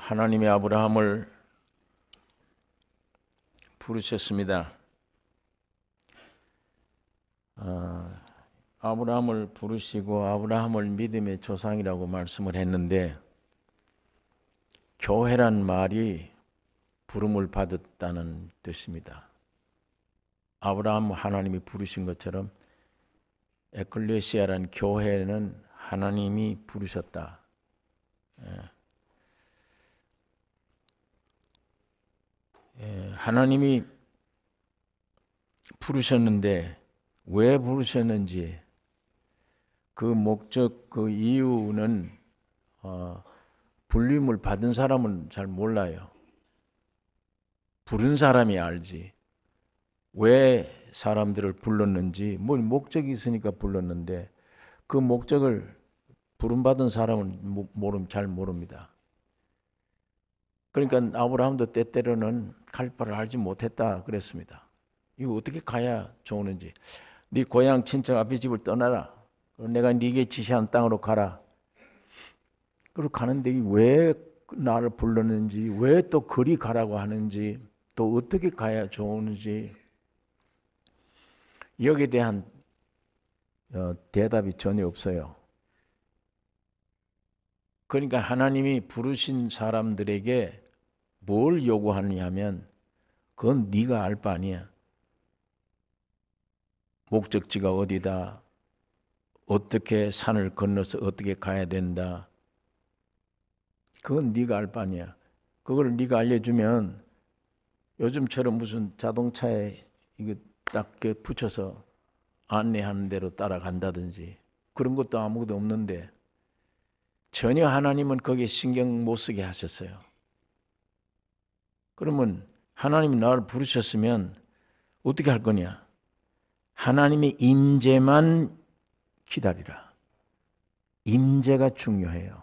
하나님이 아브라함을 부르셨습니다. 아브라함을 부르시고 아브라함을 믿음의 조상이라고 말씀을 했는데, 교회란 말이 부름을 받았다는 뜻입니다. 아브라함 하나님이 부르신 것처럼 에클레시아란 교회는 하나님이 부르셨다. 하나님이 부르셨는데 왜 부르셨는지 그 목적, 그 이유는 불림을 받은 사람은 잘 몰라요. 부른 사람이 알지. 왜 사람들을 불렀는지, 뭐 목적이 있으니까 불렀는데 그 목적을 부름받은 사람은 잘 모릅니다. 그러니까 아브라함도 때때로는 갈 바를 알지 못했다 그랬습니다. 이거 어떻게 가야 좋은지. 네 고향 친척 아버지 집을 떠나라. 내가 네게 지시한 땅으로 가라. 그리고 가는데 왜 나를 불렀는지, 왜 또 그리 가라고 하는지, 또 어떻게 가야 좋은지, 여기에 대한 대답이 전혀 없어요. 그러니까 하나님이 부르신 사람들에게 뭘 요구하느냐면 그건 네가 알 바 아니야. 목적지가 어디다, 어떻게 산을 건너서 어떻게 가야 된다, 그건 네가 알 바 아니야. 그걸 네가 알려주면 요즘처럼 무슨 자동차에 이거 딱 붙여서 안내하는 대로 따라간다든지 그런 것도 아무것도 없는데, 전혀 하나님은 거기에 신경 못 쓰게 하셨어요. 그러면 하나님이 나를 부르셨으면 어떻게 할 거냐? 하나님의 임재만 기다리라. 임재가 중요해요.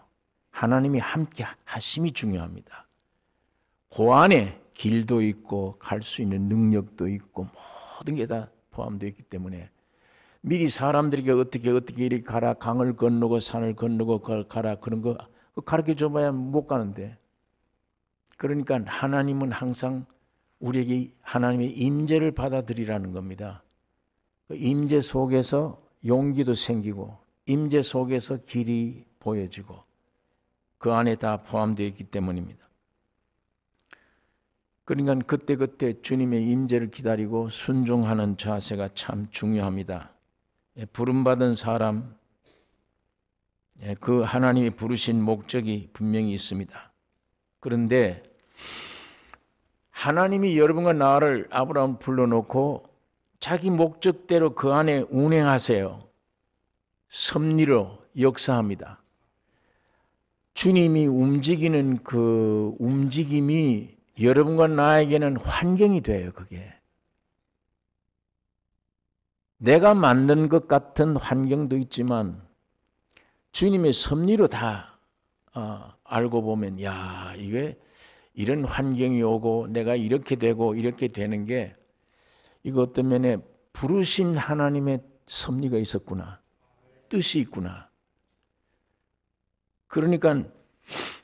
하나님이 함께 하심이 중요합니다. 그 안에 길도 있고 갈 수 있는 능력도 있고 모든 게 다 포함되어 있기 때문에 미리 사람들에게 어떻게 이리 가라, 강을 건너고 산을 건너고 가라, 그런 거 가르쳐 줘봐야 못 가는데. 그러니까 하나님은 항상 우리에게 하나님의 임재를 받아들이라는 겁니다. 임재 속에서 용기도 생기고 임재 속에서 길이 보여지고 그 안에 다 포함되어 있기 때문입니다. 그러니까 그때그때 주님의 임재를 기다리고 순종하는 자세가 참 중요합니다. 부름받은 사람, 그 하나님이 부르신 목적이 분명히 있습니다. 그런데 하나님이 여러분과 나를 아브라함 불러놓고 자기 목적대로 그 안에 운행하세요. 섭리로 역사합니다. 주님이 움직이는 그 움직임이 여러분과 나에게는 환경이 돼요. 그게 내가 만든 것 같은 환경도 있지만 주님의 섭리로 다 알고 보면, 야, 이게 이런 환경이 오고 내가 이렇게 되고 이렇게 되는 게 이거 어떤 면에 부르신 하나님의 섭리가 있었구나, 뜻이 있구나. 그러니까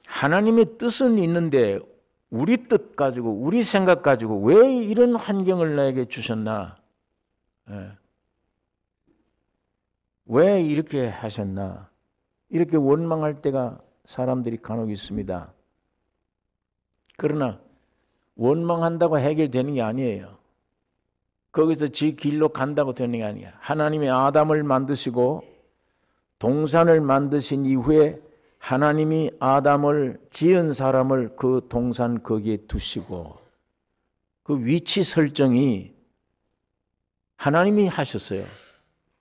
하나님의 뜻은 있는데 우리 뜻 가지고, 우리 생각 가지고 왜 이런 환경을 나에게 주셨나, 왜 이렇게 하셨나, 이렇게 원망할 때가 사람들이 간혹 있습니다. 그러나 원망한다고 해결되는 게 아니에요. 거기서 지 길로 간다고 되는 게 아니야. 하나님이 아담을 만드시고 동산을 만드신 이후에 하나님이 아담을 지은 사람을 그 동산 거기에 두시고 그 위치 설정이 하나님이 하셨어요.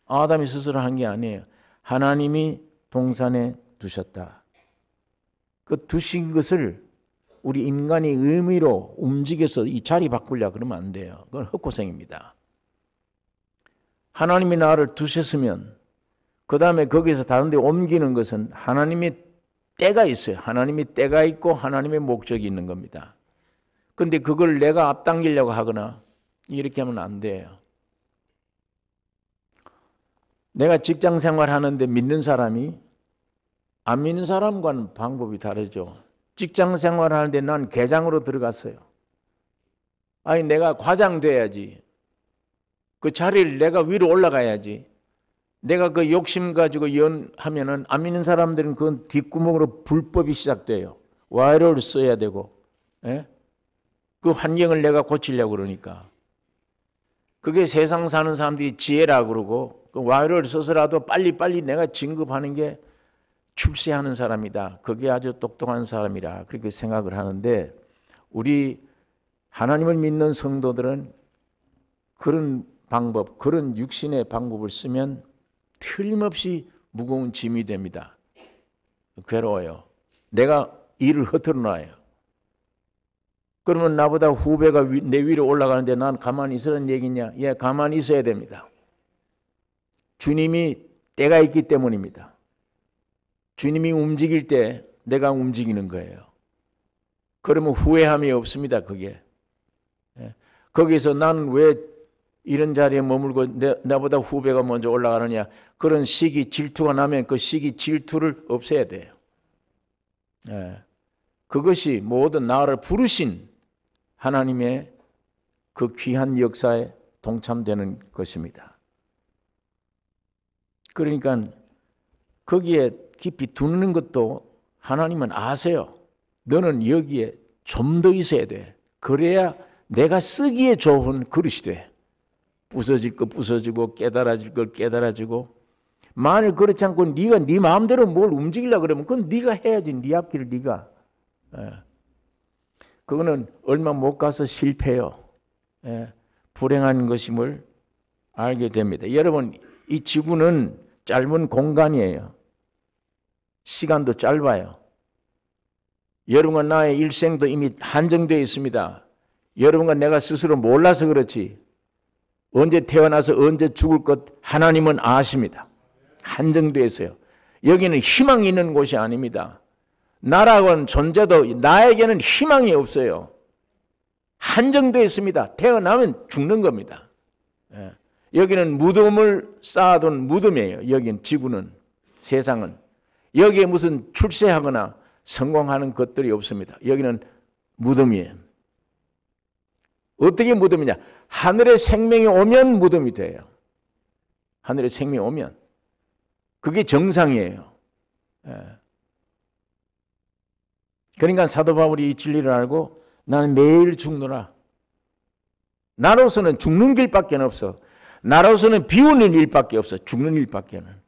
아담이 스스로 한 게 아니에요. 하나님이 동산에 두셨다. 그 두신 것을 우리 인간이 의미로 움직여서 이 자리 바꾸려 그러면 안 돼요. 그건 헛고생입니다. 하나님이 나를 두셨으면 그 다음에 거기서 다른 데 옮기는 것은 하나님의 때가 있어요. 하나님의 때가 있고 하나님의 목적이 있는 겁니다. 그런데 그걸 내가 앞당기려고 하거나 이렇게 하면 안 돼요. 내가 직장 생활하는데 믿는 사람이 안 믿는 사람과는 방법이 다르죠. 직장 생활하는데 난 계장으로 들어갔어요. 아니 내가 과장 돼야지. 그 자리를 내가 위로 올라가야지. 내가 그 욕심 가지고 하면은 안 믿는 사람들은 그 뒷구멍으로 불법이 시작돼요. 와이로를 써야 되고, 예? 그 환경을 내가 고치려고 그러니까. 그게 세상 사는 사람들이 지혜라고 그러고, 그 와이로를 써서라도 빨리빨리 내가 진급하는 게 출세하는 사람이다. 그게 아주 똑똑한 사람이라 그렇게 생각을 하는데, 우리 하나님을 믿는 성도들은 그런 방법, 그런 육신의 방법을 쓰면 틀림없이 무거운 짐이 됩니다. 괴로워요. 내가 일을 허투루 놔요. 그러면 나보다 후배가 내 위로 올라가는데 난 가만히 있으라는 얘기냐? 예, 가만히 있어야 됩니다. 주님이 때가 있기 때문입니다. 주님이 움직일 때 내가 움직이는 거예요. 그러면 후회함이 없습니다. 그게. 예. 거기서 나는 왜 이런 자리에 머물고 나보다 후배가 먼저 올라가느냐. 그런 시기 질투가 나면 그 시기 질투를 없애야 돼요. 예. 그것이 모든 나를 부르신 하나님의 그 귀한 역사에 동참되는 것입니다. 그러니까 거기에 깊이 두는 것도 하나님은 아세요. 너는 여기에 좀 더 있어야 돼. 그래야 내가 쓰기에 좋은 그릇이 돼. 부서질 거 부서지고 깨달아질 걸 깨달아지고. 만일 그렇지 않고 네가 네 마음대로 뭘 움직이려고 그러면 그건 네가 해야지. 네 앞길을 네가. 예. 그거는 얼마 못 가서 실패해요. 예. 불행한 것임을 알게 됩니다. 여러분, 이 지구는 짧은 공간이에요. 시간도 짧아요. 여러분과 나의 일생도 이미 한정되어 있습니다. 여러분과 내가 스스로 몰라서 그렇지 언제 태어나서 언제 죽을 것 하나님은 아십니다. 한정되어 있어요. 여기는 희망이 있는 곳이 아닙니다. 나라고는 존재도 나에게는 희망이 없어요. 한정되어 있습니다. 태어나면 죽는 겁니다. 예. 여기는 무덤을 쌓아둔 무덤이에요. 여긴 지구는, 세상은. 여기에 무슨 출세하거나 성공하는 것들이 없습니다. 여기는 무덤이에요. 어떻게 무덤이냐? 하늘의 생명이 오면 무덤이 돼요. 하늘의 생명이 오면. 그게 정상이에요. 예. 그러니까 사도 바울이 이 진리를 알고 나는 매일 죽노라. 나로서는 죽는 길밖에 없어. 나로서는 비우는 일밖에 없어. 죽는 일밖에는.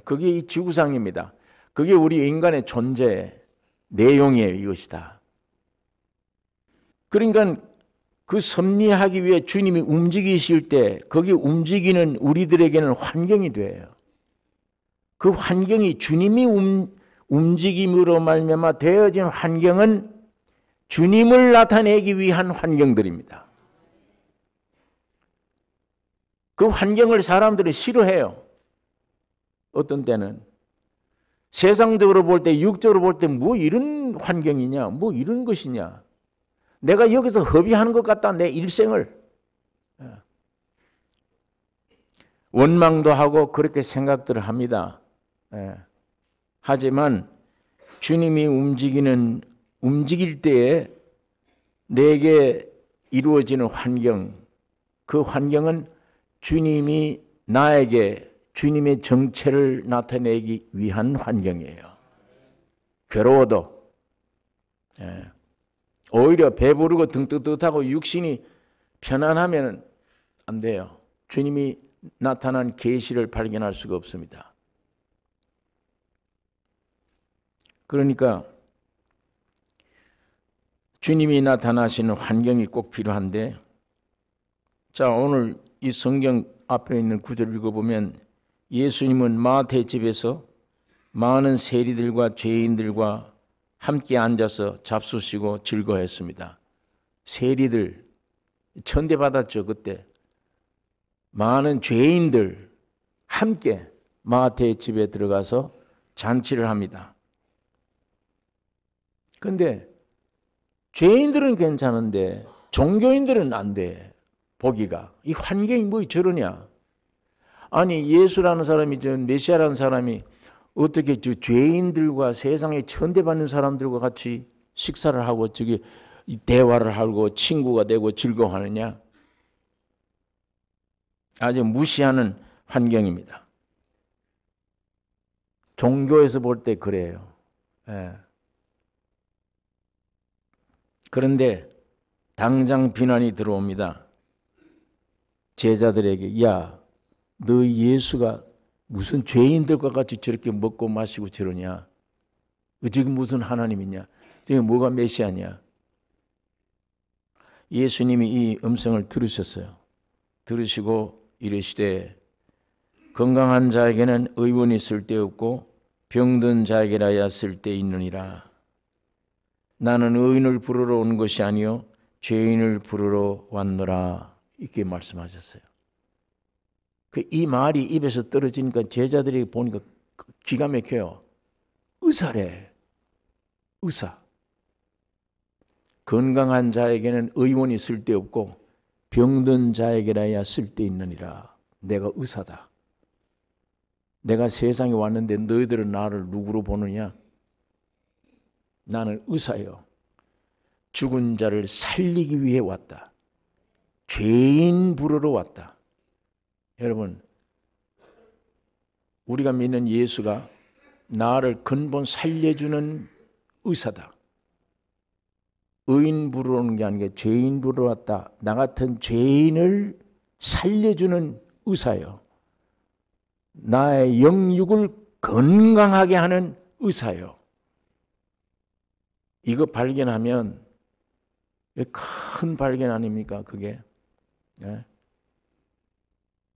그게 이 지구상입니다. 그게 우리 인간의 존재의 내용이에요. 이것이다. 그러니까 그 섭리하기 위해 주님이 움직이실 때 거기 움직이는 우리들에게는 환경이 돼요. 그 환경이 주님이 움직임으로 말미암아 되어진 환경은 주님을 나타내기 위한 환경들입니다. 그 환경을 사람들이 싫어해요. 어떤 때는 세상적으로 볼 때, 육적으로 볼 때 뭐 이런 환경이냐, 뭐 이런 것이냐. 내가 여기서 허비하는 것 같다, 내 일생을. 원망도 하고 그렇게 생각들을 합니다. 하지만 주님이 움직일 때에 내게 이루어지는 환경, 그 환경은 주님이 나에게 주님의 정체를 나타내기 위한 환경이에요. 괴로워도. 오히려 배부르고 등뜨뜻하고 육신이 편안하면 안 돼요. 주님이 나타난 계시를 발견할 수가 없습니다. 그러니까 주님이 나타나시는 환경이 꼭 필요한데, 자, 오늘 이 성경 앞에 있는 구절을 읽어보면 예수님은 마태 집에서 많은 세리들과 죄인들과 함께 앉아서 잡수시고 즐거워했습니다. 세리들 천대받았죠. 그때 많은 죄인들 함께 마태의 집에 들어가서 잔치를 합니다. 그런데 죄인들은 괜찮은데 종교인들은 안 돼. 보기가. 이 환경이 뭐 저러냐. 아니 예수라는 사람이, 저 메시아라는 사람이 어떻게 저 죄인들과 세상에 천대받는 사람들과 같이 식사를 하고 저기 대화를 하고 친구가 되고 즐거워하느냐? 아주 무시하는 환경입니다. 종교에서 볼 때 그래요. 예. 그런데 당장 비난이 들어옵니다. 제자들에게, 야, 너 예수가 무슨 죄인들과 같이 저렇게 먹고 마시고 저러냐? 지금 무슨 하나님이냐? 지금 뭐가 메시아냐? 예수님이 이 음성을 들으셨어요. 들으시고 이르시되 건강한 자에게는 의원이 쓸데없고 병든 자에게라야 쓸데있느니라. 나는 의인을 부르러 온 것이 아니요 죄인을 부르러 왔노라. 이렇게 말씀하셨어요. 이 말이 입에서 떨어지니까 제자들이 보니까 기가 막혀요. 의사래. 의사. 건강한 자에게는 의원이 쓸데없고 병든 자에게라야 쓸데있느니라. 내가 의사다. 내가 세상에 왔는데 너희들은 나를 누구로 보느냐? 나는 의사요. 죽은 자를 살리기 위해 왔다. 죄인 부르러 왔다. 여러분, 우리가 믿는 예수가 나를 근본 살려주는 의사다. 의인 부르러 오는 게 아니라 죄인 부르러 왔다. 나 같은 죄인을 살려주는 의사요. 나의 영육을 건강하게 하는 의사요. 이거 발견하면 큰 발견 아닙니까? 그게. 네.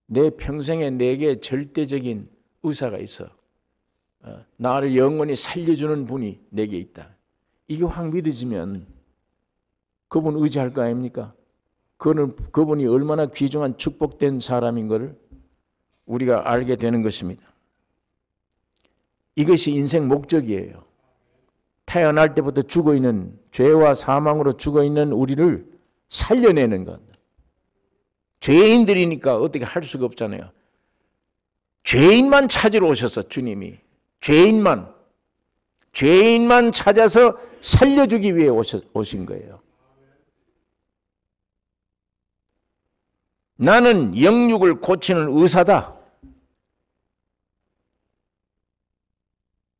내 평생에 내게 절대적인 의사가 있어. 나를 영원히 살려주는 분이 내게 있다. 이게 확 믿어지면 그분 의지할 거 아닙니까? 그분이 얼마나 귀중한 축복된 사람인 것을 우리가 알게 되는 것입니다. 이것이 인생 목적이에요. 태어날 때부터 죽어있는, 죄와 사망으로 죽어있는 우리를 살려내는 것. 죄인들이니까 어떻게 할 수가 없잖아요. 죄인만 찾으러 오셔서 주님이 죄인만 찾아서 살려주기 위해 오신 거예요. 나는 영육을 고치는 의사다.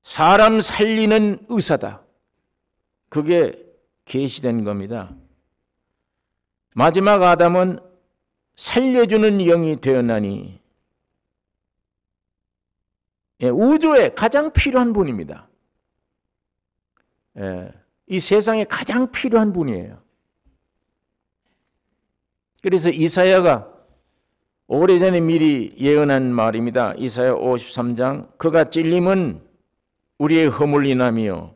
사람 살리는 의사다. 그게 계시된 겁니다. 마지막 아담은 살려주는 영이 되었나니, 우주에 가장 필요한 분입니다. 이 세상에 가장 필요한 분이에요. 그래서 이사야가 오래전에 미리 예언한 말입니다. 이사야 53장, 그가 찔림은 우리의 허물 인함이요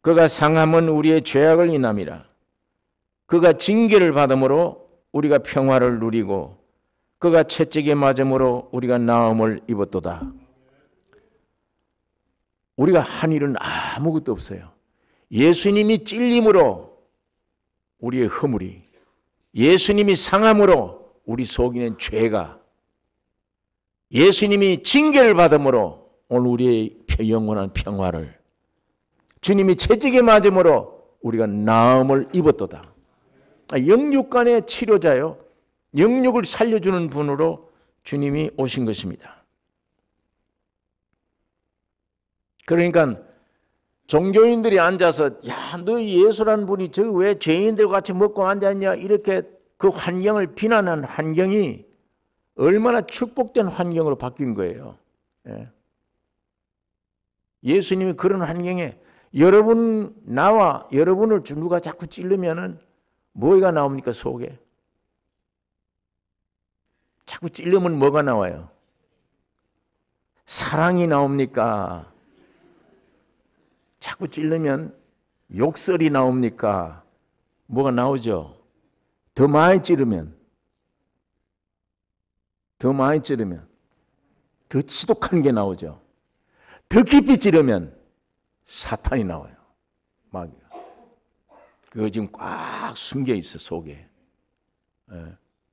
그가 상함은 우리의 죄악을 인함이라. 그가 징계를 받음으로 우리가 평화를 누리고 그가 채찍에 맞음으로 우리가 나음을 입었도다. 우리가 한 일은 아무것도 없어요. 예수님이 찔림으로 우리의 허물이, 예수님이 상함으로 우리 속이는 죄가, 예수님이 징계를 받음으로 오늘 우리의 영원한 평화를, 주님이 채찍에 맞음으로 우리가 나음을 입었도다. 영육간의 치료자요, 영육을 살려주는 분으로 주님이 오신 것입니다. 그러니까 종교인들이 앉아서, 야, 너 예수라는 분이 저 왜 죄인들 같이 먹고 앉았냐, 이렇게 그 환경을 비난한 환경이 얼마나 축복된 환경으로 바뀐 거예요. 예수님이 그런 환경에 나와 여러분을 누가 자꾸 찌르면은 뭐가 나옵니까? 속에 자꾸 찌르면 뭐가 나와요? 사랑이 나옵니까? 자꾸 찌르면 욕설이 나옵니까? 뭐가 나오죠? 더 많이 찌르면 더 지독한 게 나오죠. 더 깊이 찌르면 사탄이 나와요. 마귀가. 그거 지금 꽉 숨겨 있어, 속에.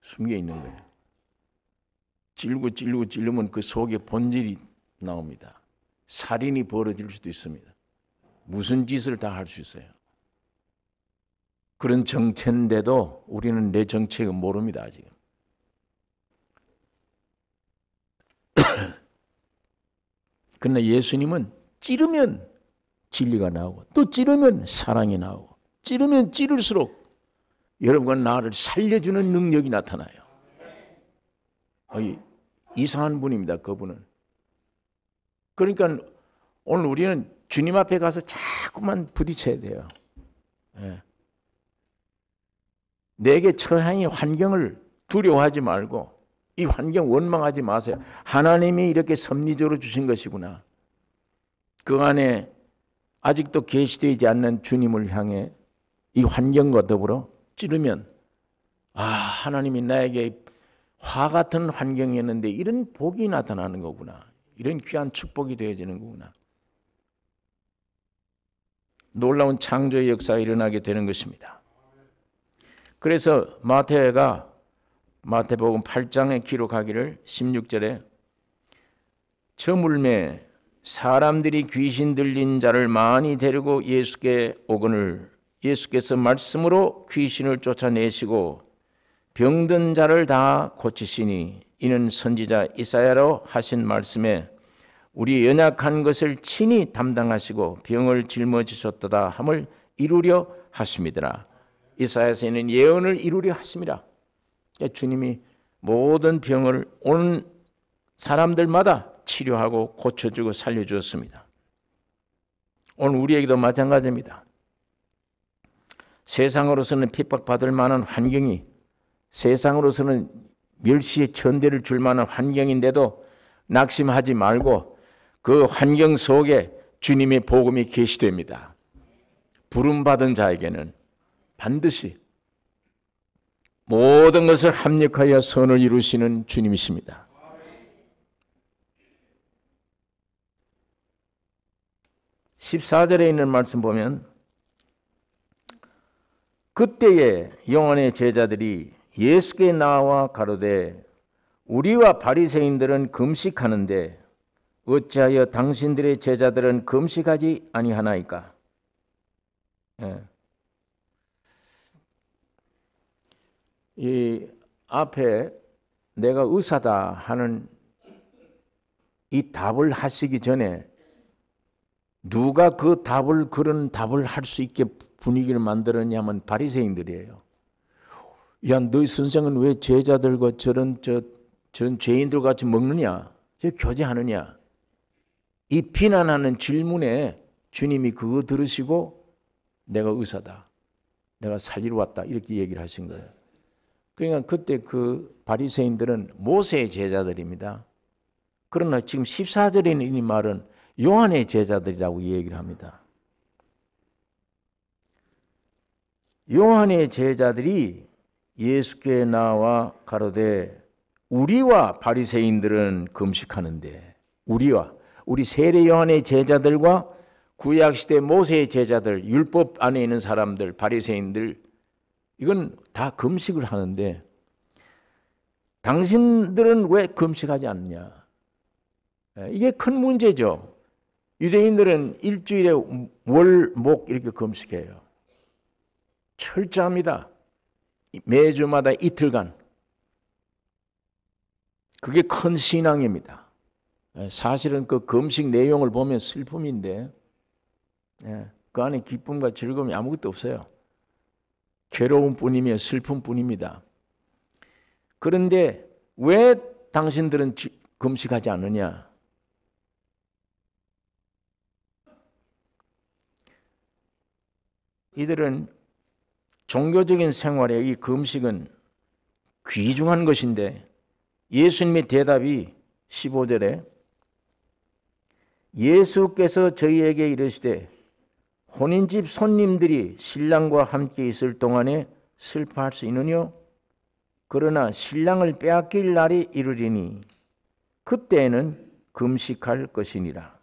숨겨 있는 거예요. 찌르면 그 속에 본질이 나옵니다. 살인이 벌어질 수도 있습니다. 무슨 짓을 다 할 수 있어요. 그런 정체인데도 우리는 내 정체를 모릅니다. 아직. 그러나 예수님은 찌르면 진리가 나오고 또 찌르면 사랑이 나오고 찌르면 찌를수록 여러분과 나를 살려주는 능력이 나타나요. 이상한 분입니다. 그분은. 그러니까 오늘 우리는 주님 앞에 가서 자꾸만 부딪혀야 돼요. 예. 내게 처한 환경을 두려워하지 말고 이 환경 원망하지 마세요. 하나님이 이렇게 섭리적으로 주신 것이구나. 그 안에 아직도 계시되지 않는 주님을 향해 이 환경과 더불어 찌르면 하나님이 나에게 화 같은 환경이었는데 이런 복이 나타나는 거구나. 이런 귀한 축복이 되어지는 거구나. 놀라운 창조의 역사가 일어나게 되는 것입니다. 그래서 마태가 마태복음 8장에 기록하기를 16절에 저물매 사람들이 귀신 들린 자를 많이 데리고 예수께 오거늘 예수께서 말씀으로 귀신을 쫓아내시고 병든 자를 다 고치시니 이는 선지자 이사야로 하신 말씀에 우리 연약한 것을 친히 담당하시고 병을 짊어지셨도다 함을 이루려 하심이더라. 이사야서에는 예언을 이루려 하심이라. 주님이 모든 병을 오는 사람들마다 치료하고 고쳐주고 살려주었습니다. 오늘 우리에게도 마찬가지입니다. 세상으로서는 핍박받을 만한 환경이 세상으로서는 멸시의 천대를 줄 만한 환경인데도 낙심하지 말고 그 환경 속에 주님의 복음이 계시됩니다. 부름받은 자에게는 반드시 모든 것을 합력하여 선을 이루시는 주님이십니다. (14절에) 있는 말씀 보면 그때에 요한의 제자들이 예수께 나와 가로되 우리와 바리새인들은 금식하는데 어찌하여 당신들의 제자들은 금식하지 아니하나이까? 이 앞에 내가 의사다 하는 이 답을 하시기 전에 누가 그 답을 그런 답을 할 수 있게 분위기를 만들었냐면 바리새인들이에요. 야, 너희 선생은 왜 제자들과 저런 죄인들 같이 먹느냐? 저 교제하느냐? 이 비난하는 질문에 주님이 그거 들으시고 내가 의사다. 내가 살리러 왔다. 이렇게 얘기를 하신 거예요. 그러니까 그때 그 바리새인들은 모세의 제자들입니다. 그러나 지금 14절에 있는 이 말은 요한의 제자들이라고 얘기를 합니다. 요한의 제자들이 예수께 나와 가로되 우리와 바리새인들은 금식하는데 우리 세례 요한의 제자들과 구약시대 모세의 제자들 율법 안에 있는 사람들 바리새인들 이건 다 금식을 하는데 당신들은 왜 금식하지 않느냐? 이게 큰 문제죠. 유대인들은 일주일에 월, 목 이렇게 금식해요. 철저합니다. 매주마다 이틀간. 그게 큰 신앙입니다. 사실은 그 금식 내용을 보면 슬픔인데 그 안에 기쁨과 즐거움이 아무것도 없어요. 괴로움 뿐이며 슬픔 뿐입니다. 그런데 왜 당신들은 금식하지 않느냐? 이들은 종교적인 생활에 이 금식은 귀중한 것인데 예수님의 대답이 15절에 예수께서 저희에게 이르시되 혼인집 손님들이 신랑과 함께 있을 동안에 슬퍼할 수 있느뇨? 그러나 신랑을 빼앗길 날이 이르리니 그때에는 금식할 것이니라.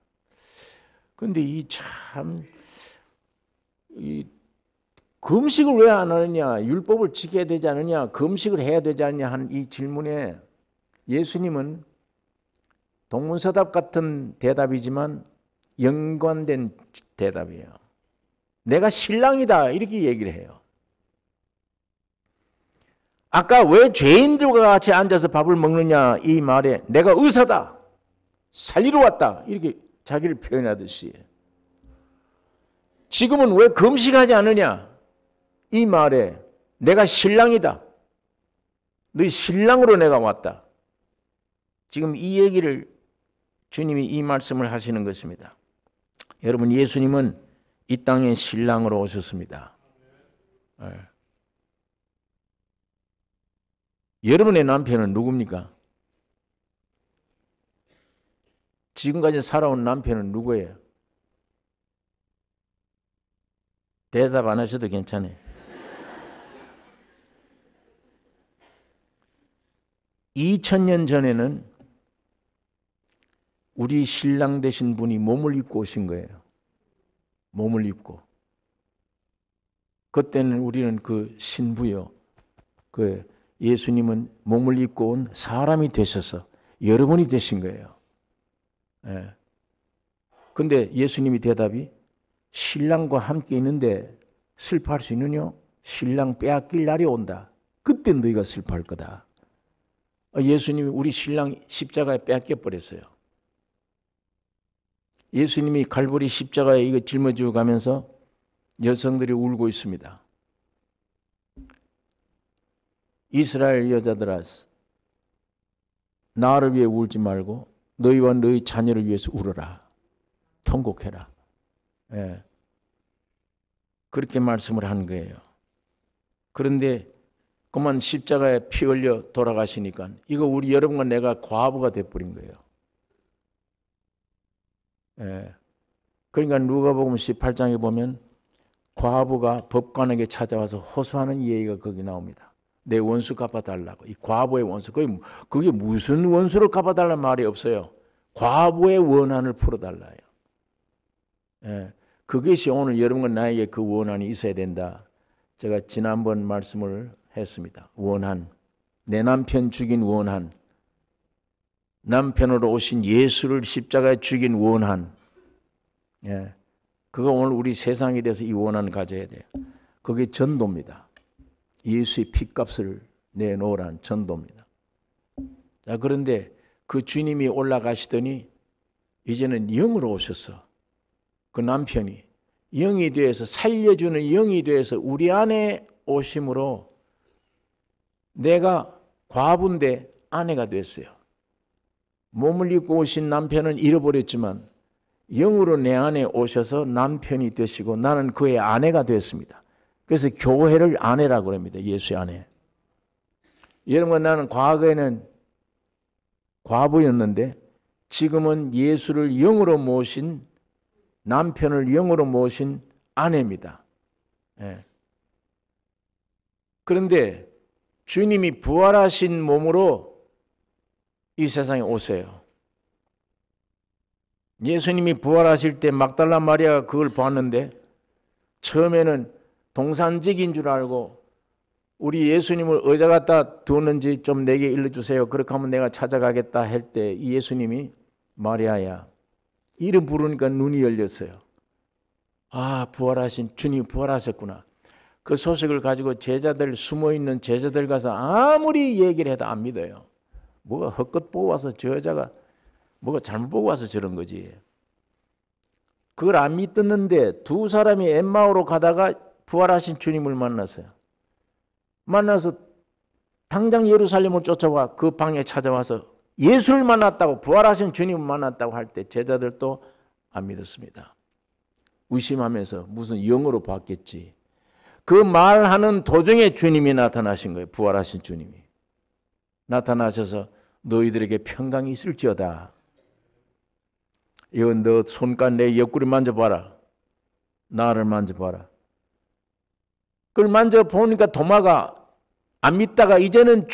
그런데 이 금식을 왜 안 하느냐? 율법을 지켜야 되지 않느냐? 금식을 해야 되지 않느냐? 하는 이 질문에 예수님은 동문서답 같은 대답이지만 연관된 대답이에요. 내가 신랑이다 이렇게 얘기를 해요. 아까 왜 죄인들과 같이 앉아서 밥을 먹느냐 이 말에 내가 의사다, 살리러 왔다 이렇게 자기를 표현하듯이 지금은 왜 금식하지 않느냐 이 말에 내가 신랑이다, 너희 신랑으로 내가 왔다. 지금 이 얘기를 주님이 이 말씀을 하시는 것입니다. 여러분, 예수님은 이 땅에 신랑으로 오셨습니다. 네. 여러분의 남편은 누굽니까? 지금까지 살아온 남편은 누구예요? 대답 안 하셔도 괜찮아요. 2000년 전에는 우리 신랑 되신 분이 몸을 입고 오신 거예요. 몸을 입고. 그때는 우리는 그 신부요. 그 예수님은 몸을 입고 온 사람이 되셔서 여러분이 되신 거예요. 예. 근데 예수님이 대답이 신랑과 함께 있는데 슬퍼할 수 있느냐? 신랑 빼앗길 날이 온다. 그때 너희가 슬퍼할 거다. 예수님이 우리 신랑 십자가에 빼앗겨 버렸어요. 예수님이 갈보리 십자가에 이거 짊어지고 가면서 여성들이 울고 있습니다. 이스라엘 여자들아, 나를 위해 울지 말고 너희와 너희 자녀를 위해서 울어라. 통곡해라. 예. 그렇게 말씀을 한 거예요. 그런데 그만 십자가에 피 흘려 돌아가시니까 이거 우리 여러분과 내가 과부가 돼버린 거예요. 예. 그러니까 누가복음 18장에 보면 과부가 법관에게 찾아와서 호소하는 얘기가 거기 나옵니다. 내 원수 갚아달라고. 이 과부의 원수. 그게 무슨 원수를 갚아달라는 말이 없어요. 과부의 원한을 풀어달라요. 예. 그것이 오늘 여러분과 나에게 그 원한이 있어야 된다. 제가 지난번 말씀을 했습니다. 원한. 내 남편 죽인 원한. 남편으로 오신 예수를 십자가에 죽인 원한. 예. 그거 오늘 우리 세상에 대해서 이 원한을 가져야 돼요. 그게 전도입니다. 예수의 핏값을 내놓으라는 전도입니다. 자, 그런데 그 주님이 올라가시더니 이제는 영으로 오셔서 그 남편이 영이 되어서 살려주는 영이 되어서 우리 안에 오심으로 내가 과부인데 아내가 됐어요. 몸을 입고 오신 남편은 잃어버렸지만 영으로 내 안에 오셔서 남편이 되시고 나는 그의 아내가 됐습니다. 그래서 교회를 아내라고 합니다. 예수의 아내. 여러분, 나는 과거에는 과부였는데 지금은 예수를 영으로 모신 남편을 영으로 모신 아내입니다. 예. 그런데 주님이 부활하신 몸으로 이 세상에 오세요. 예수님이 부활하실 때 막달라 마리아가 그걸 봤는데 처음에는 동산직인 줄 알고 우리 예수님을 어디다 갖다 두었는지 좀 내게 일러주세요. 그렇게 하면 내가 찾아가겠다 할 때 이 예수님이 마리아야 이름 부르니까 눈이 열렸어요. 아, 부활하신 주님이 부활하셨구나. 그 소식을 가지고 제자들, 숨어있는 제자들 가서 아무리 얘기를 해도 안 믿어요. 뭐가 헛것 보고 와서 저 여자가 뭐가 잘못 보고 와서 저런 거지. 그걸 안 믿었는데 두 사람이 엠마오로 가다가 부활하신 주님을 만났어요. 만나서 당장 예루살렘을 쫓아와 그 방에 찾아와서 예수를 만났다고, 부활하신 주님을 만났다고 할 때 제자들도 안 믿었습니다. 의심하면서 무슨 영으로 봤겠지. 그 말하는 도중에 주님이 나타나신 거예요. 부활하신 주님이 나타나셔서 너희들에게 평강이 있을지어다. 이건 너 손과 내 옆구리 만져봐라. 나를 만져봐라. 그걸 만져보니까 도마가 안 믿다가 이제는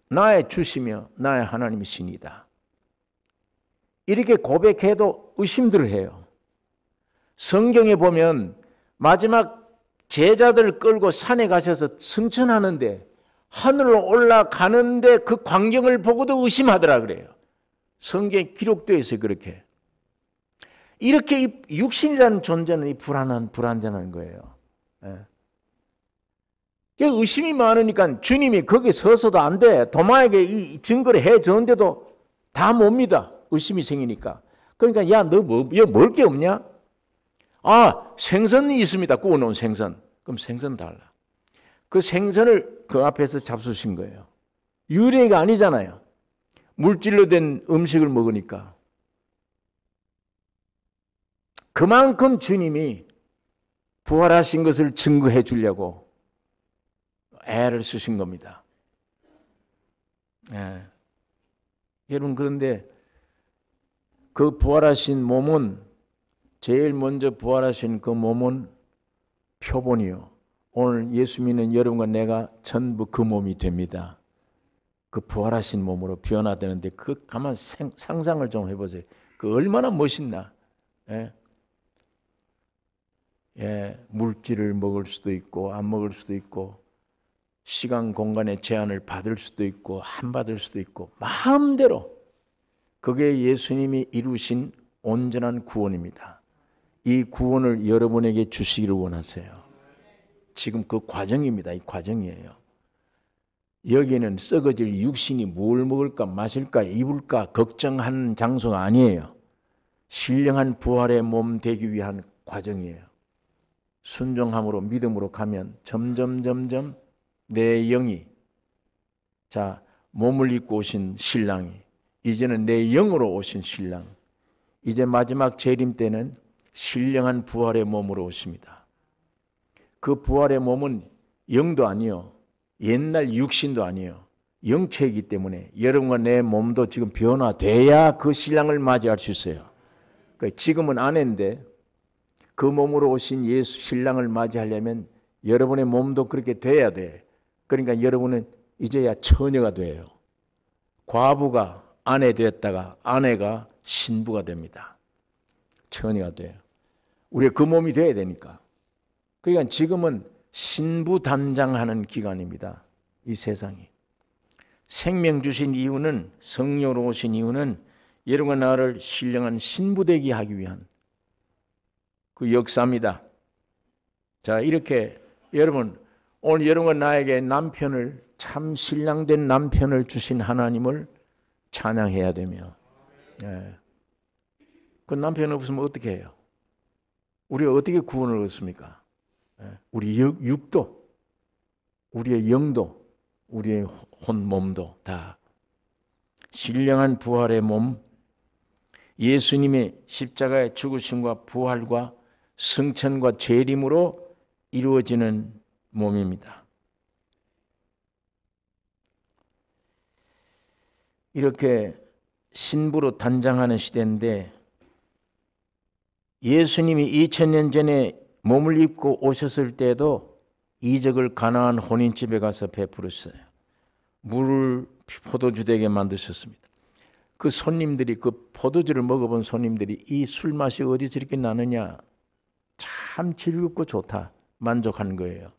나의 주시며 나의 하나님의 신이다. 이렇게 고백해도 의심들을 해요. 성경에 보면 마지막 제자들을 끌고 산에 가셔서 승천하는데 하늘로 올라가는데 그 광경을 보고도 의심하더라 그래요. 성경에 기록되어 있어요. 그렇게. 이렇게 육신이라는 존재는 이 불완전한 거예요. 예. 의심이 많으니까 주님이 거기 서서도 안 돼. 도마에게 이 증거를 해주는데도 다 못 믿어. 의심이 생기니까. 그러니까 야, 너 먹을 게 없냐? 아, 생선이 있습니다. 구워놓은 생선. 그럼 생선 달라. 그 생선을 그 앞에서 잡수신 거예요. 유래가 아니잖아요. 물질로 된 음식을 먹으니까. 그만큼 주님이 부활하신 것을 증거해 주려고 애를 쓰신 겁니다. 예. 여러분, 그런데 그 부활하신 몸은, 제일 먼저 부활하신 그 몸은 표본이요. 오늘 예수 믿는 여러분과 내가 전부 그 몸이 됩니다. 그 부활하신 몸으로 변화되는데 그 가만 상상을 좀 해보세요. 그 얼마나 멋있나. 예? 예, 물질을 먹을 수도 있고 안 먹을 수도 있고 시간 공간의 제한을 받을 수도 있고 안 받을 수도 있고 마음대로. 그게 예수님이 이루신 온전한 구원입니다. 이 구원을 여러분에게 주시기를 원하세요. 지금 그 과정입니다. 이 과정이에요. 여기는 썩어질 육신이 뭘 먹을까 마실까 입을까 걱정하는 장소가 아니에요. 신령한 부활의 몸 되기 위한 과정이에요. 순종함으로 믿음으로 가면 점점 내 영이, 자, 몸을 입고 오신 신랑이 이제는 내 영으로 오신 신랑, 이제 마지막 재림 때는 신령한 부활의 몸으로 오십니다. 그 부활의 몸은 영도 아니요, 옛날 육신도 아니에요. 영체이기 때문에 여러분과 내 몸도 지금 변화돼야 그 신랑을 맞이할 수 있어요. 그러니까 지금은 아내인데 그 몸으로 오신 예수 신랑을 맞이하려면 여러분의 몸도 그렇게 돼야 돼. 그러니까 여러분은 이제야 처녀가 돼요. 과부가 아내 되었다가 아내가 신부가 됩니다. 처녀가 돼요. 우리가 그 몸이 돼야 되니까. 그러니까 지금은 신부 단장하는 기간입니다. 이 세상이. 생명 주신 이유는, 성령으로 오신 이유는 여러분과 나를 신령한 신부 되게 하기 위한 그 역사입니다. 자, 이렇게 여러분, 오늘 여러분과 나에게 남편을, 참 신랑된 남편을 주신 하나님을 찬양해야 되며, 예. 그 남편 없으면 어떻게 해요? 우리가 어떻게 구원을 얻습니까? 예. 우리 육도, 우리의 영도, 우리의 혼 몸도 다 신령한 부활의 몸, 예수님의 십자가의 죽으심과 부활과 승천과 재림으로 이루어지는 몸입니다. 이렇게 신부로 단장하는 시대인데 예수님이 2000년 전에 몸을 입고 오셨을 때도 이적을 가나안 혼인집에 가서 베풀었어요. 물을 포도주되게 만드셨습니다. 그 손님들이, 그 포도주를 먹어본 손님들이 이 술맛이 어디 저렇게 나느냐, 참 즐겁고 좋다, 만족한 거예요.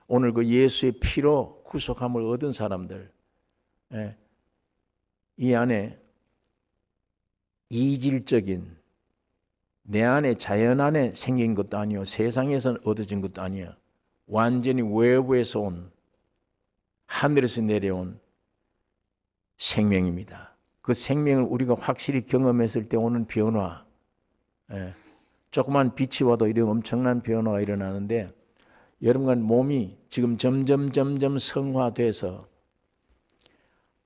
오늘 그 예수의 피로 구속함을 얻은 사람들, 예, 이 안에 이질적인, 내 안에 자연 안에 생긴 것도 아니요, 세상에서 얻어진 것도 아니에요. 완전히 외부에서 온, 하늘에서 내려온 생명입니다. 그 생명을 우리가 확실히 경험했을 때 오는 변화, 예, 조그만 빛이 와도 이런 엄청난 변화가 일어나는데 여러분과 몸이 지금 점점 성화돼서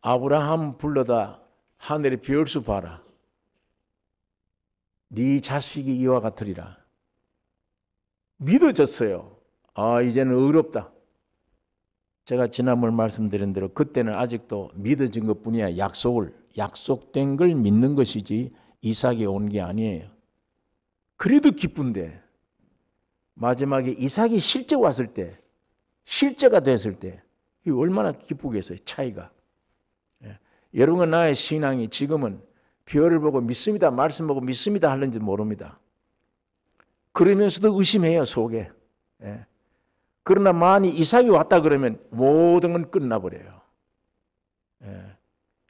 아브라함 불러다 하늘의 별수 봐라. 네 자식이 이와 같으리라. 믿어졌어요. 아, 이제는 어렵다. 제가 지난번 말씀드린 대로 그때는 아직도 믿어진 것뿐이야. 약속된 걸 믿는 것이지 이삭이 온 게 아니에요. 그래도 기쁜데 마지막에 이삭이 실제 왔을 때, 실제가 됐을 때 이게 얼마나 기쁘겠어요. 차이가. 예. 여러분과 나의 신앙이 지금은 별을 보고 믿습니다, 말씀 보고 믿습니다 하는지 모릅니다. 그러면서도 의심해요, 속에. 예. 그러나 만일 이삭이 왔다 그러면 모든 건 끝나버려요.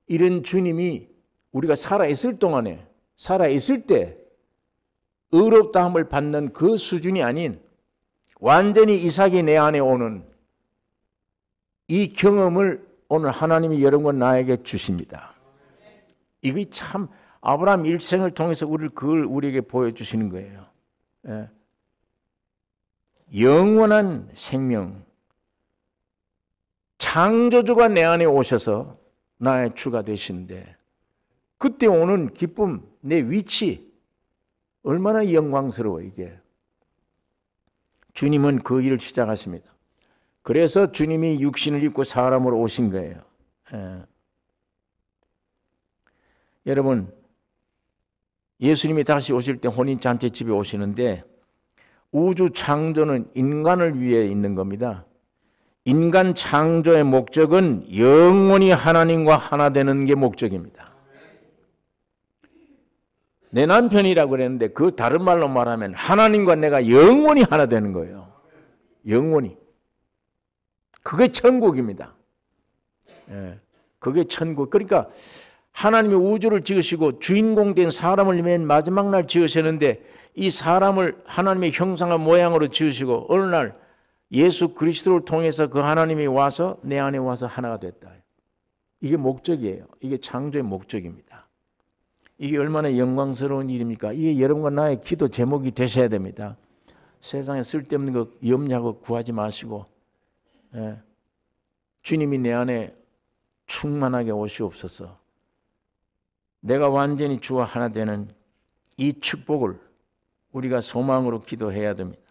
이런 주님이 우리가 살아있을 동안에, 살아있을 때 의롭다함을 받는 그 수준이 아닌 완전히 이삭이 내 안에 오는 이 경험을 오늘 하나님이 여러분과 나에게 주십니다. 이게 참 아브라함 일생을 통해서 그걸 우리에게 보여주시는 거예요. 영원한 생명, 창조주가 내 안에 오셔서 나의 주가 되시는데 그때 오는 기쁨, 내 위치 얼마나 영광스러워 이게. 주님은 그 일을 시작하십니다. 그래서 주님이 육신을 입고 사람으로 오신 거예요. 여러분, 예수님이 다시 오실 때 혼인잔치 집에 오시는데 우주 창조는 인간을 위해 있는 겁니다. 인간 창조의 목적은 영원히 하나님과 하나 되는 게 목적입니다. 내 남편이라고 그랬는데 그 다른 말로 말하면 하나님과 내가 영원히 하나 되는 거예요. 영원히. 그게 천국입니다. 그게 천국. 그러니까 하나님이 우주를 지으시고 주인공 된 사람을 맨 마지막 날 지으셨는데 이 사람을 하나님의 형상과 모양으로 지으시고 어느 날 예수 그리스도를 통해서 그 하나님이 와서 내 안에 와서 하나가 됐다. 이게 목적이에요. 이게 창조의 목적입니다. 이게 얼마나 영광스러운 일입니까? 이게 여러분과 나의 기도 제목이 되셔야 됩니다. 세상에 쓸데없는 거 염려하고 구하지 마시고 주님이 내 안에 충만하게 오시옵소서. 내가 완전히 주와 하나 되는 이 축복을 우리가 소망으로 기도해야 됩니다.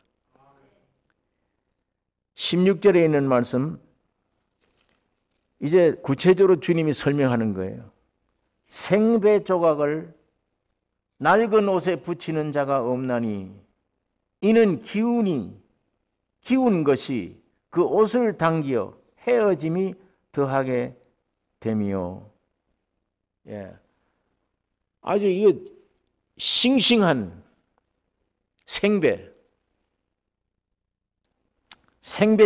16절에 있는 말씀 이제 구체적으로 주님이 설명하는 거예요. 생배 조각을 낡은 옷에 붙이는 자가 없나니 이는 기운 것이 그 옷을 당기어 헤어짐이 더하게 됨이요. 아주 이게 싱싱한 생배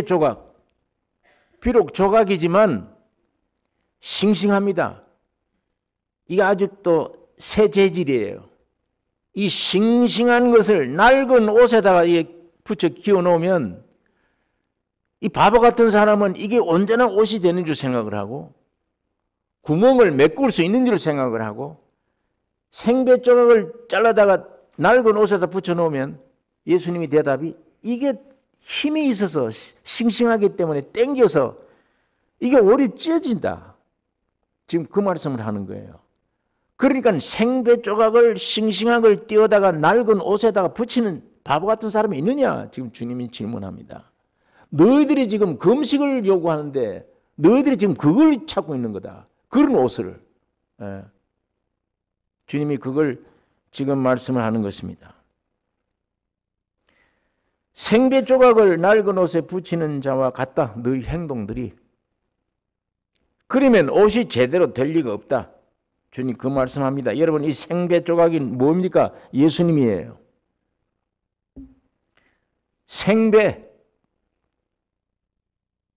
조각. 비록 조각이지만 싱싱합니다. 이게 아직도 새 재질이에요. 이 싱싱한 것을 낡은 옷에다가 붙여 끼워 놓으면 이 바보 같은 사람은 이게 온전한 옷이 되는 줄 생각을 하고 구멍을 메꿀 수 있는 줄 생각을 하고 생배 조각을 잘라다가 낡은 옷에다 붙여 놓으면 예수님이 대답이 이게 힘이 있어서 싱싱하기 때문에 땡겨서 이게 오래 찢어진다. 지금 그 말씀을 하는 거예요. 그러니까 생배 조각을 싱싱한 걸 띄어다가 낡은 옷에다가 붙이는 바보 같은 사람이 있느냐? 지금 주님이 질문합니다. 너희들이 지금 금식을 요구하는데 너희들이 지금 그걸 찾고 있는 거다. 그런 옷을. 주님이 그걸 지금 말씀을 하는 것입니다. 생배 조각을 낡은 옷에 붙이는 자와 같다. 너희 행동들이. 그러면 옷이 제대로 될 리가 없다. 주님 그 말씀합니다. 여러분 이 생배 조각이 뭡니까? 예수님이에요. 생배,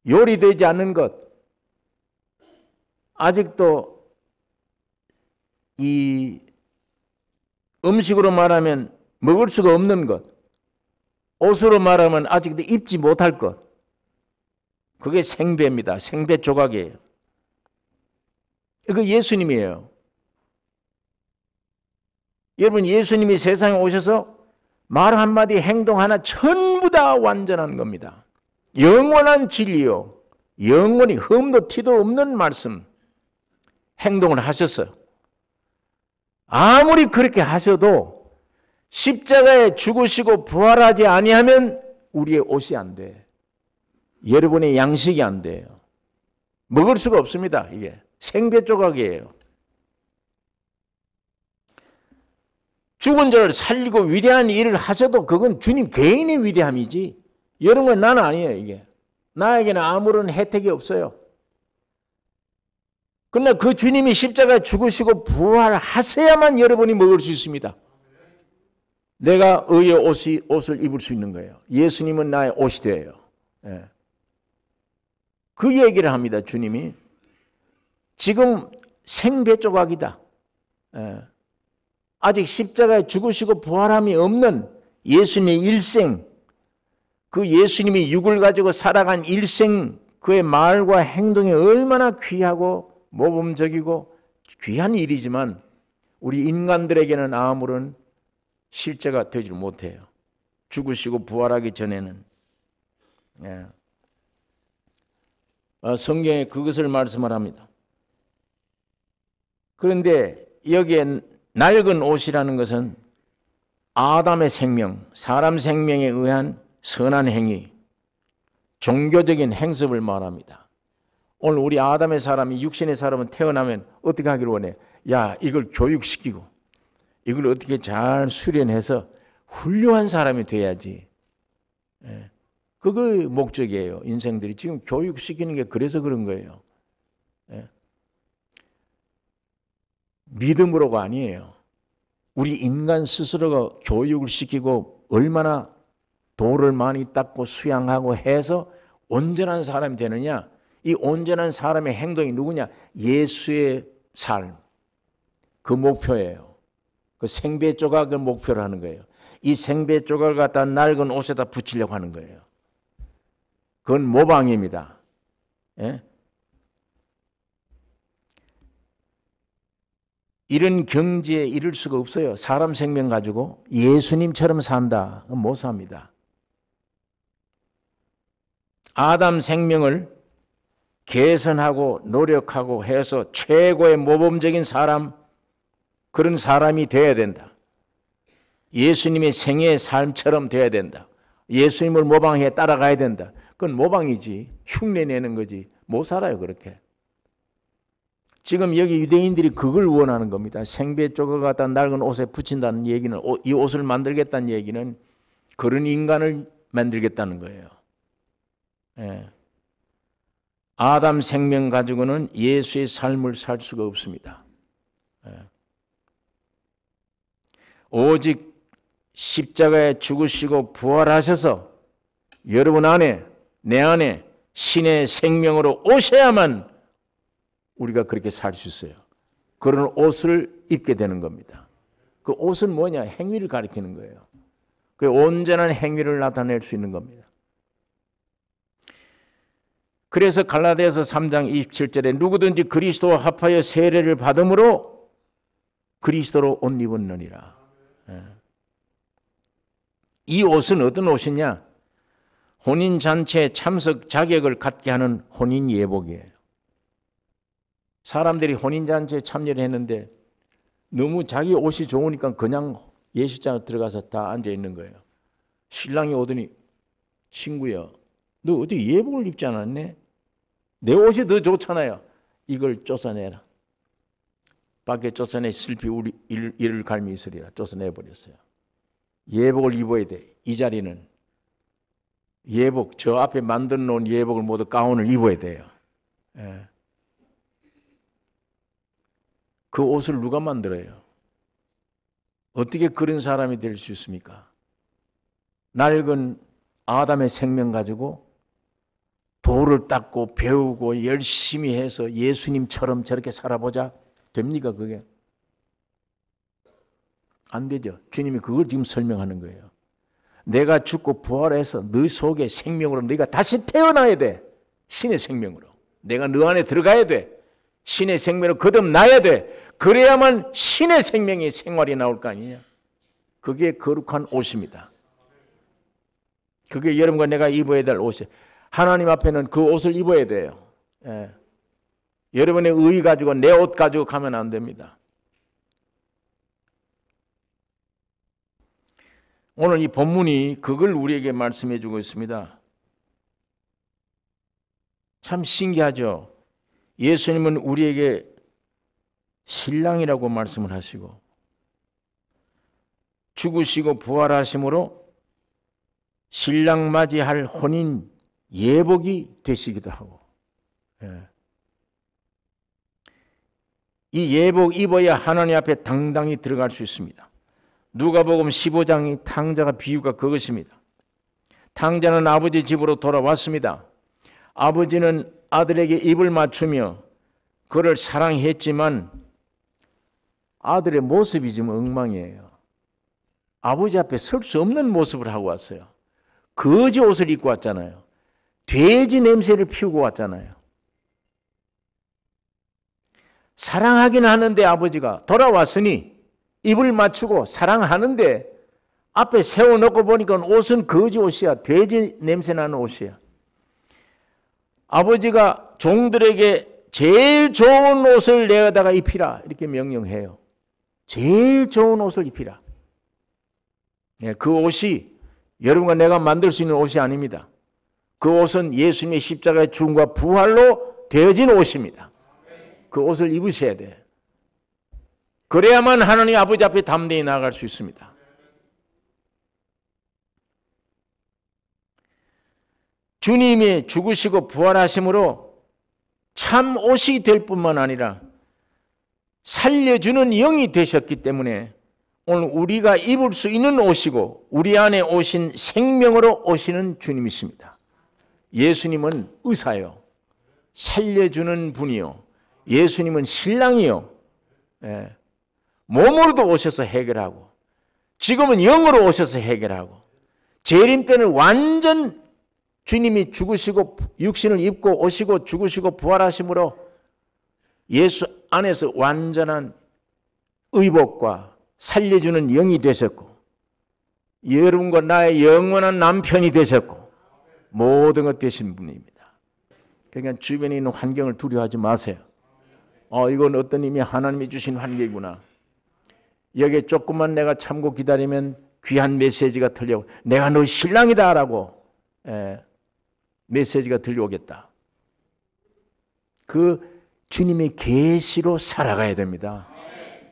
요리되지 않는 것, 아직도 이 음식으로 말하면 먹을 수가 없는 것, 옷으로 말하면 아직도 입지 못할 것, 그게 생배입니다. 생배 조각이에요. 이거 예수님이에요. 여러분 예수님이 세상에 오셔서 말 한마디 행동 하나 전부 다 완전한 겁니다. 영원한 진리요. 영원히 흠도 티도 없는 말씀 행동을 하셨어요. 아무리 그렇게 하셔도 십자가에 죽으시고 부활하지 아니하면 우리의 옷이 안 돼. 여러분의 양식이 안 돼요. 먹을 수가 없습니다. 이게 생배 조각이에요. 죽은 자를 살리고 위대한 일을 하셔도 그건 주님 개인의 위대함이지 여러분 나는 아니에요. 이게 나에게는 아무런 혜택이 없어요. 그러나 그 주님이 십자가에 죽으시고 부활하셔야만 여러분이 먹을 수 있습니다. 내가 의의 옷을 입을 수 있는 거예요. 예수님은 나의 옷이 돼요. 예. 그 얘기를 합니다. 주님이 지금 생배 조각이다. 예. 아직 십자가에 죽으시고 부활함이 없는 예수님의 일생, 그 예수님이 육을 가지고 살아간 일생, 그의 말과 행동이 얼마나 귀하고 모범적이고 귀한 일이지만 우리 인간들에게는 아무런 실제가 되지 못해요. 죽으시고 부활하기 전에는. 예. 성경에 그것을 말씀을 합니다. 그런데 여기에 낡은 옷이라는 것은 아담의 생명, 사람 생명에 의한 선한 행위, 종교적인 행습을 말합니다. 오늘 우리 아담의 사람이, 육신의 사람은 태어나면 어떻게 하기를 원해? 야, 이걸 교육시키고 이걸 어떻게 잘 수련해서 훌륭한 사람이 돼야지. 예. 그거 목적이에요. 인생들이 지금 교육시키는 게 그래서 그런 거예요. 예. 믿음으로가 아니에요. 우리 인간 스스로가 교육을 시키고 얼마나 돌을 많이 닦고 수양하고 해서 온전한 사람이 되느냐. 이 온전한 사람의 행동이 누구냐? 예수의 삶. 그 목표예요. 그 생배 조각을 목표로 하는 거예요. 이 생배 조각을 갖다 낡은 옷에다 붙이려고 하는 거예요. 그건 모방입니다. 예? 이런 경지에 이를 수가 없어요. 사람 생명 가지고 예수님처럼 산다. 못 삽니다. 아담 생명을 개선하고 노력하고 해서 최고의 모범적인 사람, 그런 사람이 되어야 된다. 예수님의 생애의 삶처럼 되어야 된다. 예수님을 모방해 따라가야 된다. 그건 모방이지. 흉내내는 거지. 못 살아요, 그렇게. 지금 여기 유대인들이 그걸 원하는 겁니다. 생배 조각을 갖다 낡은 옷에 붙인다는 얘기는, 이 옷을 만들겠다는 얘기는 그런 인간을 만들겠다는 거예요. 예. 아담 생명 가지고는 예수의 삶을 살 수가 없습니다. 예. 오직 십자가에 죽으시고 부활하셔서 여러분 안에, 내 안에 신의 생명으로 오셔야만 우리가 그렇게 살 수 있어요. 그런 옷을 입게 되는 겁니다. 그 옷은 뭐냐? 행위를 가리키는 거예요. 그 온전한 행위를 나타낼 수 있는 겁니다. 그래서 갈라디아서 3장 27절에 누구든지 그리스도와 합하여 세례를 받음으로 그리스도로 옷 입었느니라. 이 옷은 어떤 옷이냐? 혼인잔치에 참석 자격을 갖게 하는 혼인 예복이에요. 사람들이 혼인잔치에 참여를 했는데 너무 자기 옷이 좋으니까 그냥 예식장에 들어가서 다 앉아 있는 거예요. 신랑이 오더니 친구야, 너 어떻게 예복을 입지 않았네? 내 옷이 더 좋잖아요. 이걸 쫓아내라. 밖에 쫓아내 슬피 우리 이를 갈미 있으리라. 쫓아내버렸어요. 예복을 입어야 돼. 이 자리는 예복, 저 앞에 만들어 놓은 예복을 모두 가운을 입어야 돼요. 예. 그 옷을 누가 만들어요? 어떻게 그런 사람이 될 수 있습니까? 낡은 아담의 생명 가지고 돌을 닦고 배우고 열심히 해서 예수님처럼 저렇게 살아보자. 됩니까 그게? 안 되죠. 주님이 그걸 지금 설명하는 거예요. 내가 죽고 부활해서 너 속에 생명으로 네가 다시 태어나야 돼. 신의 생명으로. 내가 너 안에 들어가야 돼. 신의 생명으로 거듭나야 돼. 그래야만 신의 생명의 생활이 나올 거 아니냐. 그게 거룩한 옷입니다. 그게 여러분과 내가 입어야 될 옷이에요. 하나님 앞에는 그 옷을 입어야 돼요. 예. 여러분의 의 가지고 내 옷 가지고 가면 안 됩니다. 오늘 이 본문이 그걸 우리에게 말씀해 주고 있습니다. 참 신기하죠. 예수님은 우리에게 신랑이라고 말씀을 하시고 죽으시고 부활하심으로 신랑 맞이할 혼인 예복이 되시기도 하고, 예. 이 예복 입어야 하나님 앞에 당당히 들어갈 수 있습니다. 누가복음 15장이 탕자가 비유가 그것입니다. 탕자는 아버지 집으로 돌아왔습니다. 아버지는 아들에게 입을 맞추며 그를 사랑했지만 아들의 모습이 지금 엉망이에요. 아버지 앞에 설 수 없는 모습을 하고 왔어요. 거지 옷을 입고 왔잖아요. 돼지 냄새를 피우고 왔잖아요. 사랑하긴 하는데 아버지가 돌아왔으니 입을 맞추고 사랑하는데 앞에 세워놓고 보니까 옷은 거지 옷이야. 돼지 냄새 나는 옷이야. 아버지가 종들에게 제일 좋은 옷을 내어다가 입히라 이렇게 명령해요. 제일 좋은 옷을 입히라. 그 옷이 여러분과 내가 만들 수 있는 옷이 아닙니다. 그 옷은 예수님의 십자가의 죽음과 부활로 되어진 옷입니다. 그 옷을 입으셔야 돼. 그래야만 하나님 아버지 앞에 담대히 나아갈 수 있습니다. 주님이 죽으시고 부활하심으로 참 옷이 될 뿐만 아니라 살려주는 영이 되셨기 때문에 오늘 우리가 입을 수 있는 옷이고 우리 안에 오신 생명으로 오시는 주님이십니다. 예수님은 의사요. 살려주는 분이요. 예수님은 신랑이요. 몸으로도 오셔서 해결하고 지금은 영으로 오셔서 해결하고 재림 때는 완전 주님이 죽으시고 육신을 입고 오시고 죽으시고 부활하심으로 예수 안에서 완전한 의복과 살려주는 영이 되셨고 여러분과 나의 영원한 남편이 되셨고 모든 것 되신 분입니다. 그러니까 주변에 있는 환경을 두려워하지 마세요. 이건 어떤 의미 하나님이 주신 환경이구나. 여기에 조금만 내가 참고 기다리면 귀한 메시지가 들려오고 내가 너 신랑이다 라고 메시지가 들려오겠다. 그 주님의 계시로 살아가야 됩니다.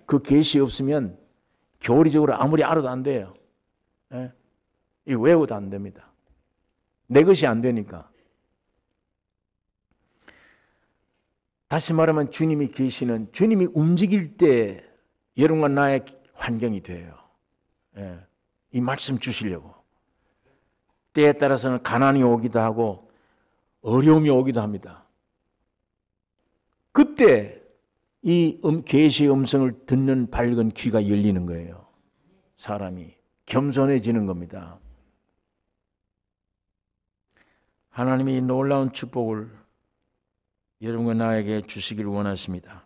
그 계시 없으면 교리적으로 아무리 알아도 안 돼요. 이 외워도 안 됩니다. 내 것이 안 되니까. 다시 말하면 주님이 계시는 주님이 움직일 때 여러분과 나의 환경이 돼요. 이 말씀 주시려고. 때에 따라서는 가난이 오기도 하고 어려움이 오기도 합니다. 그때 이 계시의 음성을 듣는 밝은 귀가 열리는 거예요. 사람이 겸손해지는 겁니다. 하나님이 놀라운 축복을 여러분과 나에게 주시기를 원하십니다.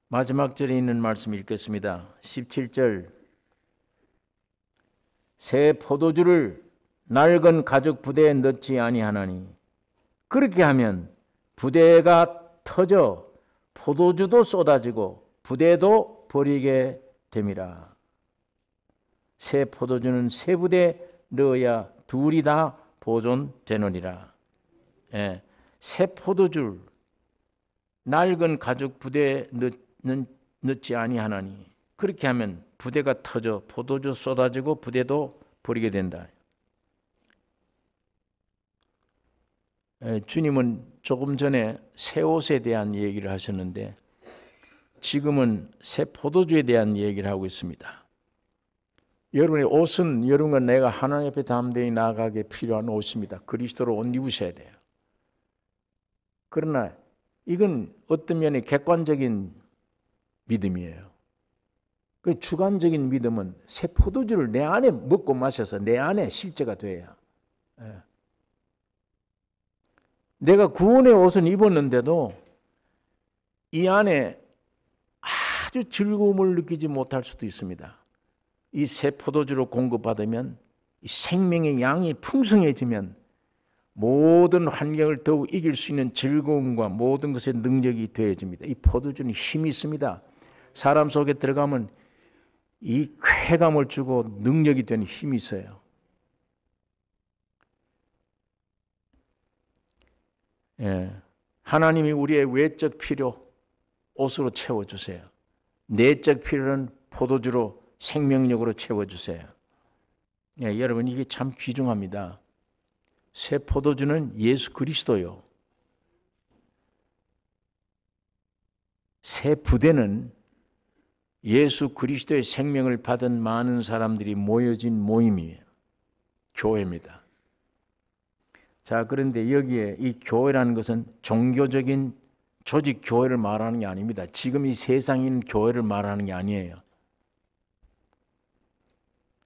마지막 절에 있는 말씀 읽겠습니다. 17절 새 포도주를 낡은 가죽 부대에 넣지 아니하나니 그렇게 하면 부대가 터져 포도주도 쏟아지고 부대도 버리게 됨이라. 새 포도주는 새 부대에 넣어야 둘이 다 보존되느니라. 새 포도주 낡은 가죽 부대에 넣지 아니하나니 그렇게 하면 부대가 터져 포도주 쏟아지고 부대도 버리게 된다. 주님은 조금 전에 새 옷에 대한 얘기를 하셨는데 지금은 새 포도주에 대한 얘기를 하고 있습니다. 여러분의 옷은 여러분과 내가 하나님 앞에 담대히 나아가게 필요한 옷입니다. 그리스도로 옷 입으셔야 돼요. 그러나 이건 어떤 면에 객관적인 믿음이에요. 그 주관적인 믿음은 새 포도주를 내 안에 먹고 마셔서 내 안에 실제가 돼야. 내가 구원의 옷은 입었는데도 이 안에 아주 즐거움을 느끼지 못할 수도 있습니다. 이 새 포도주로 공급받으면 이 생명의 양이 풍성해지면 모든 환경을 더욱 이길 수 있는 즐거움과 모든 것의 능력이 되어집니다. 이 포도주는 힘이 있습니다. 사람 속에 들어가면 이 쾌감을 주고 능력이 되는 힘이 있어요. 하나님이 우리의 외적 필요 옷으로 채워주세요. 내적 필요는 포도주로 생명력으로 채워주세요. 여러분 이게 참 귀중합니다. 새 포도주는 예수 그리스도요. 새 부대는 예수 그리스도의 생명을 받은 많은 사람들이 모여진 모임이에요. 교회입니다. 자, 그런데 여기에 이 교회라는 것은 종교적인 조직 교회를 말하는 게 아닙니다. 지금 이 세상에 있는 교회를 말하는 게 아니에요.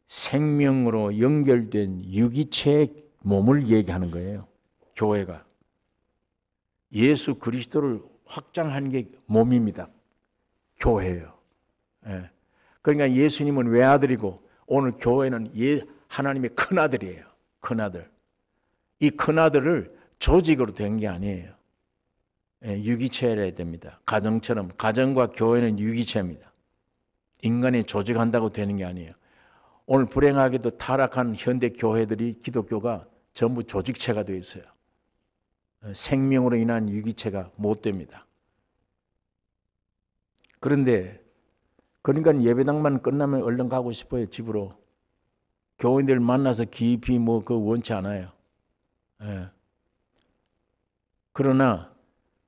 생명으로 연결된 유기체의 몸을 얘기하는 거예요. 교회가. 예수 그리스도를 확장한 게 몸입니다. 교회예요. 예. 그러니까 예수님은 외아들이고 오늘 교회는 하나님의 큰아들이에요. 큰아들. 이 큰아들을 조직으로 된 게 아니에요. 예, 유기체라 해야 됩니다. 가정처럼. 가정과 교회는 유기체입니다. 인간이 조직한다고 되는 게 아니에요. 오늘 불행하게도 타락한 현대 교회들이 기독교가 전부 조직체가 되어 있어요. 생명으로 인한 유기체가 못 됩니다. 그런데 그러니까 예배당만 끝나면 얼른 가고 싶어요. 집으로. 교인들 만나서 깊이 원치 않아요. 예. 그러나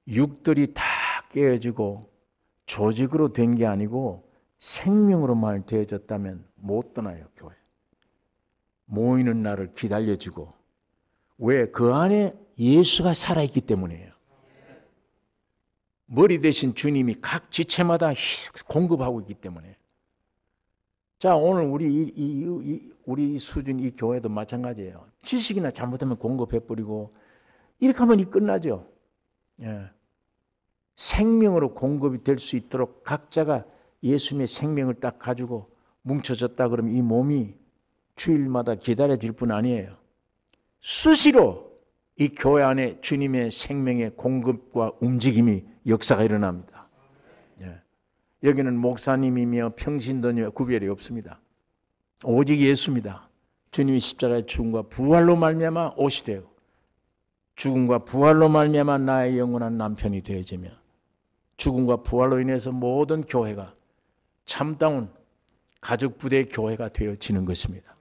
육들이 다 깨어지고 조직으로 된 게 아니고 생명으로만 되어졌다면 못 떠나요. 교회. 모이는 날을 기다려주고. 왜? 그 안에 예수가 살아있기 때문이에요. 머리 대신 주님이 각 지체마다 공급하고 있기 때문에. 자, 오늘 우리 수준 이 교회도 마찬가지예요. 지식이나 잘못하면 공급해버리고 이렇게 하면 끝나죠. 예. 생명으로 공급이 될 수 있도록 각자가 예수님의 생명을 딱 가지고 뭉쳐졌다 그러면 이 몸이 주일마다 기다려질 뿐 아니에요. 수시로 이 교회 안에 주님의 생명의 공급과 움직임이 역사가 일어납니다. 예. 여기는 목사님이며 평신도녀 구별이 없습니다. 오직 예수입니다. 주님이 십자가의 죽음과 부활로 말미암아 옷이 되고 죽음과 부활로 말미암아 나의 영원한 남편이 되어지며 죽음과 부활로 인해서 모든 교회가 참다운 가족 부대의 교회가 되어지는 것입니다.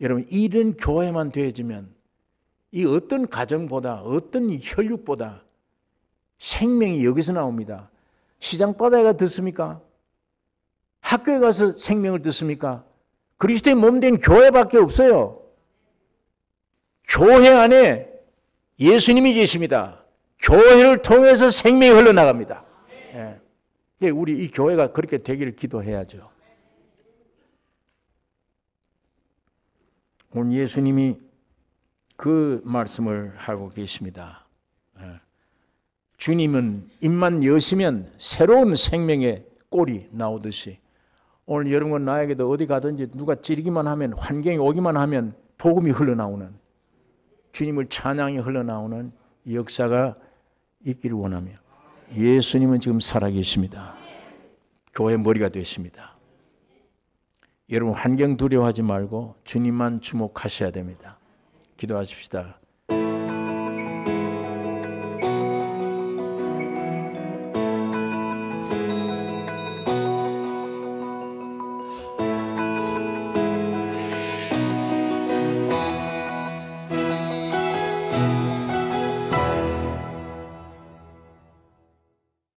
여러분, 이런 교회만 되어지면 이 어떤 가정보다 어떤 혈육보다 생명이 여기서 나옵니다. 시장 바다에 듣습니까? 학교에 가서 생명을 듣습니까? 그리스도의 몸된 교회밖에 없어요. 교회 안에 예수님이 계십니다. 교회를 통해서 생명이 흘러나갑니다. 예. 우리 이 교회가 그렇게 되기를 기도해야죠. 오늘 예수님이 그 말씀을 하고 계십니다. 주님은 입만 여시면 새로운 생명의 꼴이 나오듯이 오늘 여러분과 나에게도 어디 가든지 누가 찌르기만 하면 환경이 오기만 하면 복음이 흘러나오는 주님을 찬양이 흘러나오는 역사가 있기를 원하며 예수님은 지금 살아계십니다. 교회 머리가 되십니다. 여러분 환경 두려워하지 말고 주님만 주목하셔야 됩니다. 기도하십시다.